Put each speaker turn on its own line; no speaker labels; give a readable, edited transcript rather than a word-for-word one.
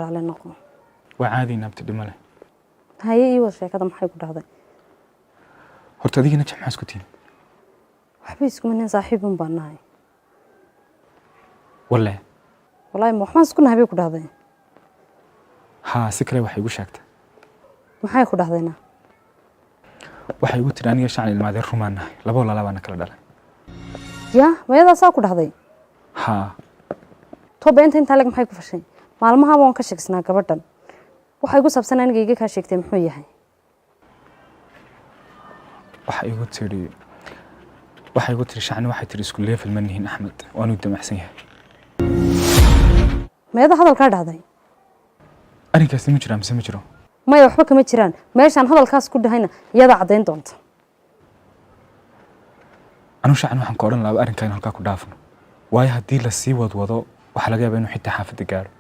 على نقو
وعادي نبت دمله
هاي إيوه sheekada maxay ku dhacday
horta adigina maxaa isku tiin
waxba isku min saaxiibun baan nahay
wallahi
ma waxaan isku nahay ku dhacday
ha si kale waxay igu sheegtay
maxay ku dhacdayna
waxay igu tiri aniga shacni ilmaadeen rumaanahay labo lalaabana kala dhalay
mayada saa ku dhacday
ha
toba inta lag maxay ku fashay maalmaha waan ka sheegsnaa gabadhan waxay igu sabsan aniga ka sheegtay muxuu yahay
waxay igu tiri shacni waxay tiri isku leefal manihin Axmed waanu damacsan yahay
mayada hadalka dhacday
arinkaas ma jiraan mise ma jiro
maya waxba kama jiraan meeshan hadalkaas ku dhahayna iyada cadeyn doonta
anu shacni waxaan ku oran lahaa arinkan halka ku dhaafno waayo hadii la sii wadwado waxa laga yaabaa inuu xitaa xaafada gaaro